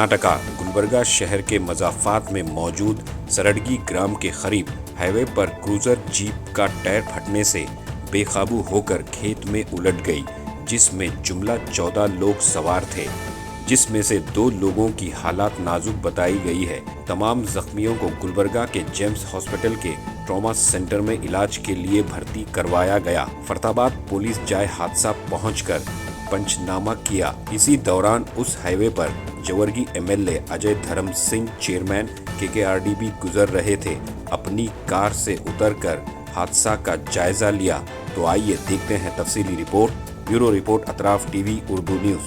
कर्नाटका गुलबर्गा शहर के मजाफात में मौजूद सरडगी ग्राम के करीब हाईवे पर क्रूजर जीप का टायर फटने से बेकाबू होकर खेत में उलट गई, जिसमें जुमला 14 लोग सवार थे, जिसमें से 2 लोगों की हालत नाजुक बताई गई है। तमाम जख्मियों को गुलबर्गा के जेम्स हॉस्पिटल के ट्रॉमा सेंटर में इलाज के लिए भर्ती करवाया गया। फरताबाद पुलिस जाए हादसा पहुंचकर पंचनामा किया। इसी दौरान उस हाईवे पर जवर्गी एमएलए अजय धर्म सिंह चेयरमैन केकेआरडीबी गुजर रहे थे। अपनी कार से उतरकर हादसा का जायजा लिया। तो आइए देखते हैं तफसीली report. Bureau report Atraf TV Urdu news.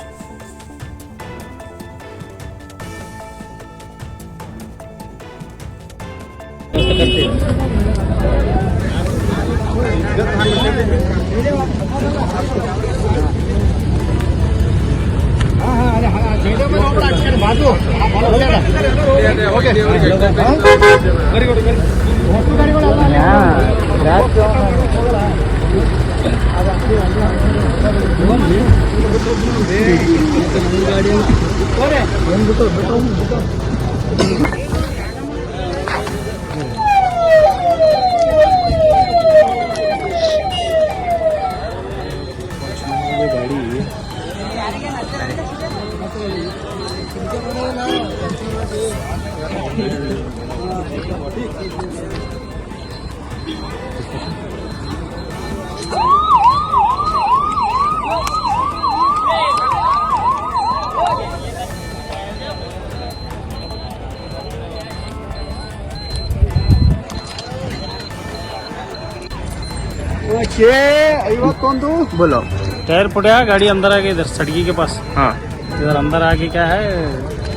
बोलो। टायर फटा, गाड़ी अंदर आ गई इधर सड़की के पास। हाँ, इधर अंदर आके क्या है,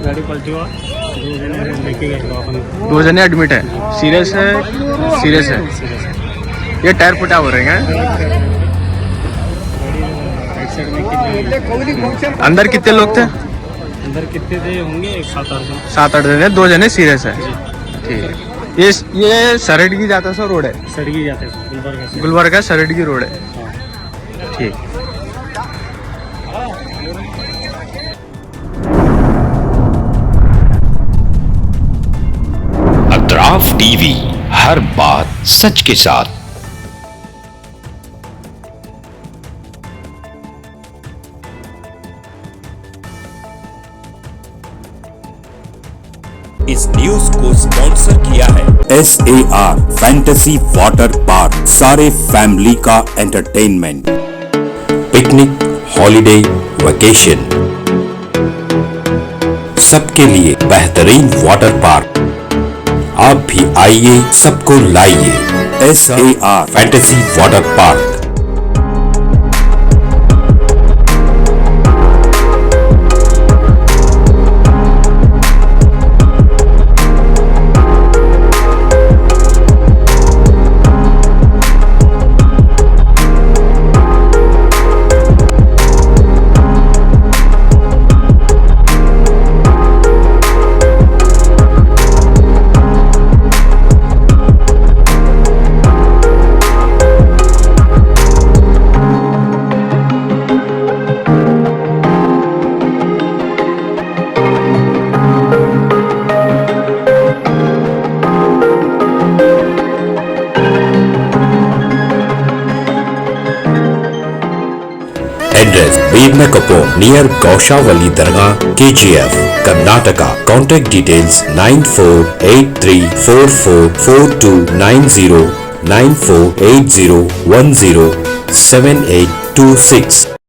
गाड़ी पलटी हुआ, 2 जने लेके गए दवाखाने। 2 जने एडमिट है। सीरियस है? सीरियस है। ये टायर फटा हो रहे हैं। राइट साइड में अंदर कितने लोग थे? अंदर कितने थे होंगे? 7-8 जन। 7-8 जने, 2 जने सीरियस है। ठीक है। ये सरडगी जाता सा रोड है। सड़की जाते हैं गुलबर्गा से। गुलबर्गा सरडगी रोड है। हाँ। ठीक। अतराफ टीवी, हर बात सच के साथ। इस न्यूज को स्पॉन्सर किया है SAR फैंटेसी वाटर पार्क, सारे फैमिली का एंटरटेनमेंट, पिकनिक, हॉलिडे, वेकेशन, सबके लिए बेहतरीन वाटर पार्क। आप भी आइए, सबको लाइए। SAR fantasy water park. Address Bhimna Kapoor near Gaushavali Dargah, KGF, Karnataka. Contact details 9483444290 9480107826.